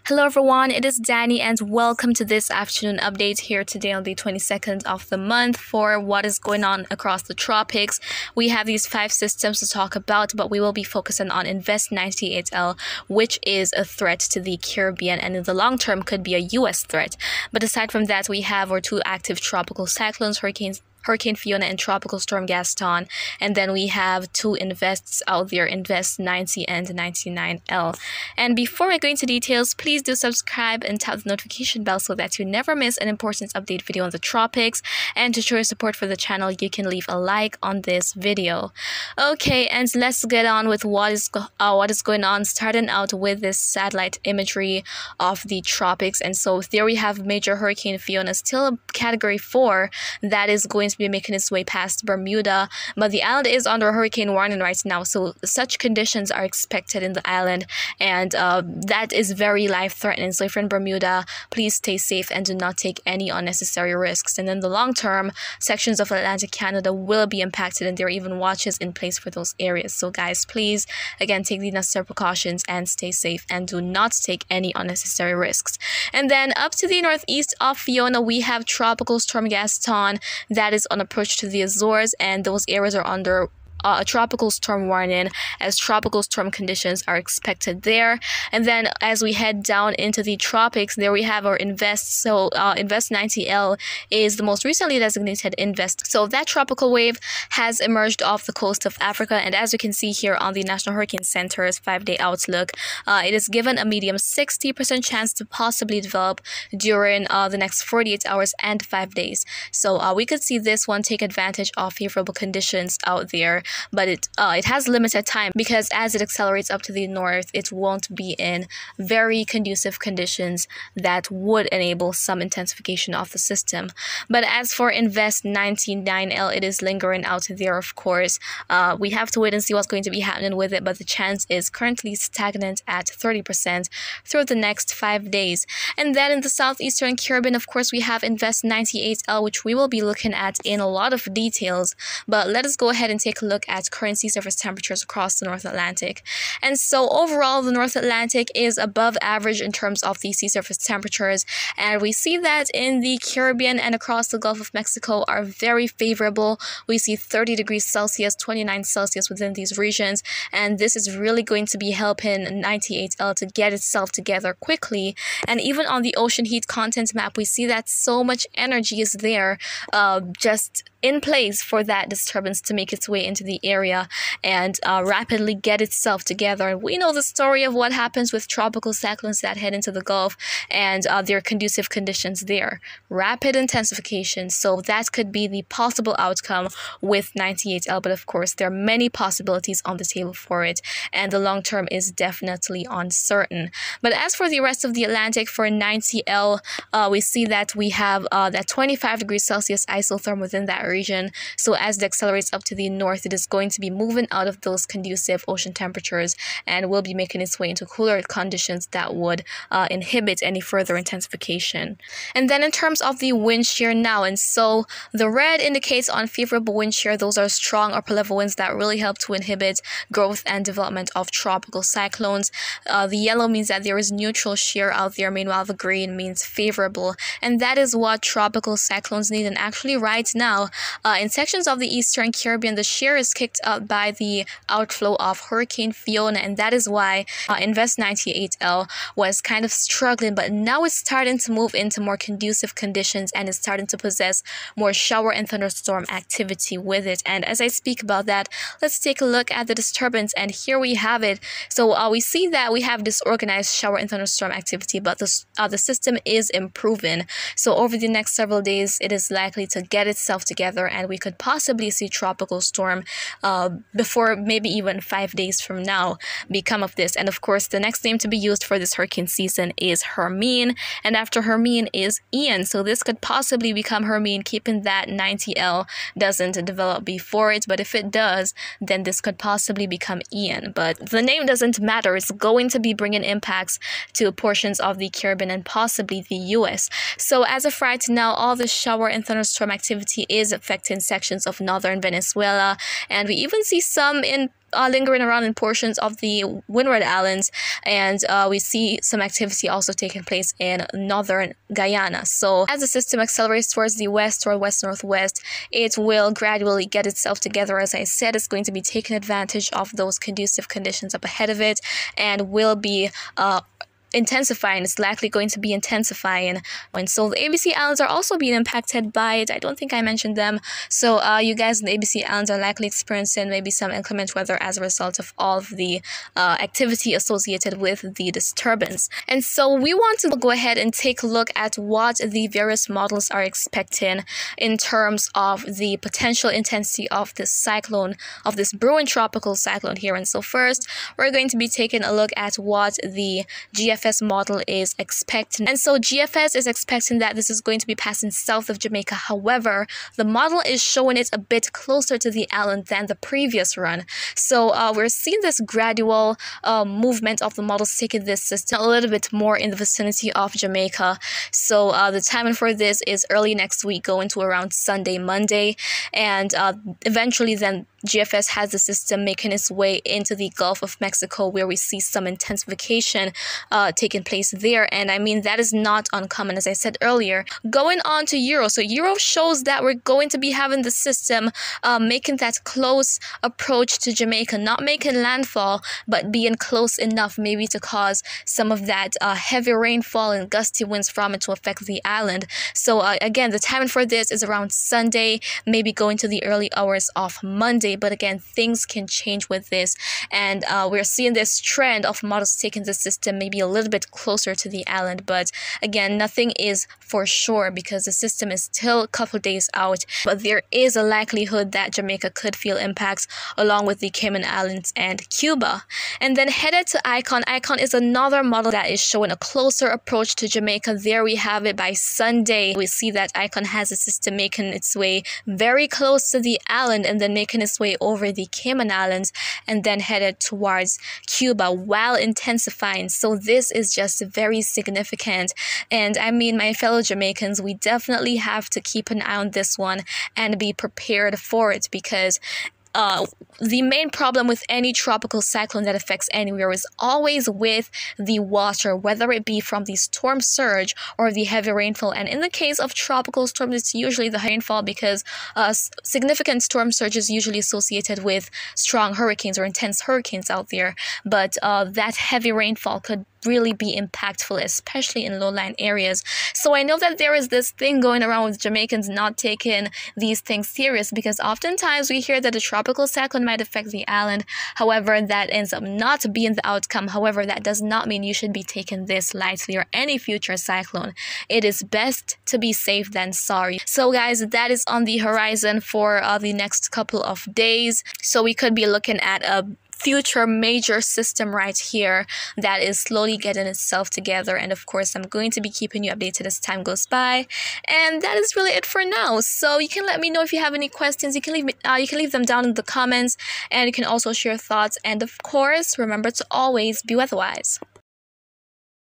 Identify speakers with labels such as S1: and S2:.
S1: Hello everyone, it is Dani'i and welcome to this afternoon update here today on the 22nd of the month for what is going on across the tropics. We have these 5 systems to talk about, but we will be focusing on Invest 98L, which is a threat to the Caribbean and in the long term could be a US threat. But aside from that, we have our 2 active tropical cyclones, Hurricane Fiona and Tropical Storm Gaston, and then we have 2 invests out there, Invest 90 and 99L. And before I go into details, please do subscribe and tap the notification bell so that you never miss an important update video on the tropics. And to show your support for the channel, you can leave a like on this video. Okay, and let's get on with what is going on, starting out with this satellite imagery of the tropics. And so there we have Major Hurricane Fiona, still a Category 4 that is going to be making its way past Bermuda, but the island is under a hurricane warning right now, so such conditions are expected in the island, and that is very life-threatening. So if you're in Bermuda, please stay safe and do not take any unnecessary risks. And in the long term, sections of Atlantic Canada will be impacted, and there are even watches in place for those areas. So guys, please again take the necessary precautions and stay safe and do not take any unnecessary risks. And then up to the northeast of Fiona, we have Tropical Storm Gaston that is on approach to the Azores, and those areas are under a tropical storm warning as tropical storm conditions are expected there. And then as we head down into the tropics, there we have our Invest. So Invest 90L is the most recently designated Invest. So that tropical wave has emerged off the coast of Africa, and as you can see here on the National Hurricane Center's 5-day outlook, it is given a medium 60% chance to possibly develop during the next 48 hours and 5 days. So we could see this one take advantage of favorable conditions out there, but it has limited time because as it accelerates up to the north, it won't be in very conducive conditions that would enable some intensification of the system. But as for Invest 99L, it is lingering out there, of course. We have to wait and see what's going to be happening with it, but the chance is currently stagnant at 30% through the next 5 days. And then in the southeastern Caribbean, of course, we have Invest 98L, which we will be looking at in a lot of details. But let us go ahead and take a look at current sea surface temperatures across the North Atlantic. And so overall, the North Atlantic is above average in terms of the sea surface temperatures, and we see that in the Caribbean and across the Gulf of Mexico are very favorable. We see 30 degrees Celsius, 29 Celsius within these regions, and this is really going to be helping 98L to get itself together quickly. And even on the ocean heat content map, we see that so much energy is there just in place for that disturbance to make its way into the area and rapidly get itself together. And we know the story of what happens with tropical cyclones that head into the Gulf and their conducive conditions there. Rapid intensification. So that could be the possible outcome with 98L, but of course there are many possibilities on the table for it, and the long term is definitely uncertain. But as for the rest of the Atlantic, for 90L, we see that we have that 25 degrees Celsius isotherm within that region. So as it accelerates up to the north, it is going to be moving out of those conducive ocean temperatures and will be making its way into cooler conditions that would inhibit any further intensification. And then in terms of the wind shear now, and so the red indicates unfavorable wind shear. Those are strong upper level winds that really help to inhibit growth and development of tropical cyclones. The yellow means that there is neutral shear out there, meanwhile the green means favorable, and that is what tropical cyclones need. And actually right now, in sections of the eastern Caribbean, the shear is kicked up by the outflow of Hurricane Fiona, and that is why Invest 98L was kind of struggling, but now it's starting to move into more conducive conditions and is starting to possess more shower and thunderstorm activity with it. And as I speak about that, let's take a look at the disturbance, and here we have it. So we see that we have disorganized shower and thunderstorm activity, but the system is improving. So over the next several days, it is likely to get itself together, and we could possibly see tropical storm before maybe even 5 days from now become of this. And of course, the next name to be used for this hurricane season is Hermine, and after Hermine is Ian. So this could possibly become Hermine, keeping that 90L doesn't develop before it. But if it does, then this could possibly become Ian. But the name doesn't matter. It's going to be bringing impacts to portions of the Caribbean and possibly the US. So as of right now, all the shower and thunderstorm activity is affecting sections of northern Venezuela, and we even see some in lingering around in portions of the Windward Islands, and we see some activity also taking place in northern Guyana. So as the system accelerates towards the west or west-northwest, it will gradually get itself together. As I said, it's going to be taking advantage of those conducive conditions up ahead of it, and will be intensifying. It's likely going to be intensifying. And so the ABC Islands are also being impacted by it. I don't think I mentioned them. So you guys in the ABC Islands are likely experiencing maybe some inclement weather as a result of all of the activity associated with the disturbance. And so we want to go ahead and take a look at what the various models are expecting in terms of the potential intensity of this cyclone, of this brewing tropical cyclone here. And so first, we're going to be taking a look at what the Gfs model is expecting. And so GFS is expecting that this is going to be passing south of Jamaica. However, the model is showing it a bit closer to the island than the previous run. So we're seeing this gradual movement of the models taking this system a little bit more in the vicinity of Jamaica. So the timing for this is early next week, going to around Sunday, Monday, and eventually then GFS has the system making its way into the Gulf of Mexico, where we see some intensification taking place there. And I mean, that is not uncommon, as I said earlier. Going on to Euro. So Euro shows that we're going to be having the system making that close approach to Jamaica, not making landfall, but being close enough maybe to cause some of that heavy rainfall and gusty winds from it to affect the island. So again, the timing for this is around Sunday, maybe going to the early hours of Monday. But again, things can change with this, and we're seeing this trend of models taking the system maybe a little bit closer to the island. But again, nothing is for sure because the system is still a couple days out, but there is a likelihood that Jamaica could feel impacts along with the Cayman Islands and Cuba. And then headed to Icon. Icon is another model that is showing a closer approach to Jamaica. There we have it. By Sunday, we see that Icon has a system making its way very close to the island and then making its way over the Cayman Islands and then headed towards Cuba while intensifying. So this is just very significant. And I mean, my fellow Jamaicans, we definitely have to keep an eye on this one and be prepared for it, because the main problem with any tropical cyclone that affects anywhere is always with the water, whether it be from the storm surge or the heavy rainfall. And in the case of tropical storms, it's usually the rainfall, because significant storm surge is usually associated with strong hurricanes or intense hurricanes out there. But that heavy rainfall could really be impactful, especially in low-lying areas. So I know that there is this thing going around with Jamaicans not taking these things serious, because oftentimes we hear that a tropical cyclone might affect the island. However, that ends up not being the outcome. However, that does not mean you should be taking this lightly or any future cyclone. It is best to be safe than sorry. So guys, that is on the horizon for the next couple of days. So we could be looking at a future major system right here that is slowly getting itself together. And of course, I'm going to be keeping you updated as time goes by. And that is really it for now. So you can let me know if you have any questions. You can leave them down in the comments, and you can also share thoughts. And of course, remember to always be weatherwise.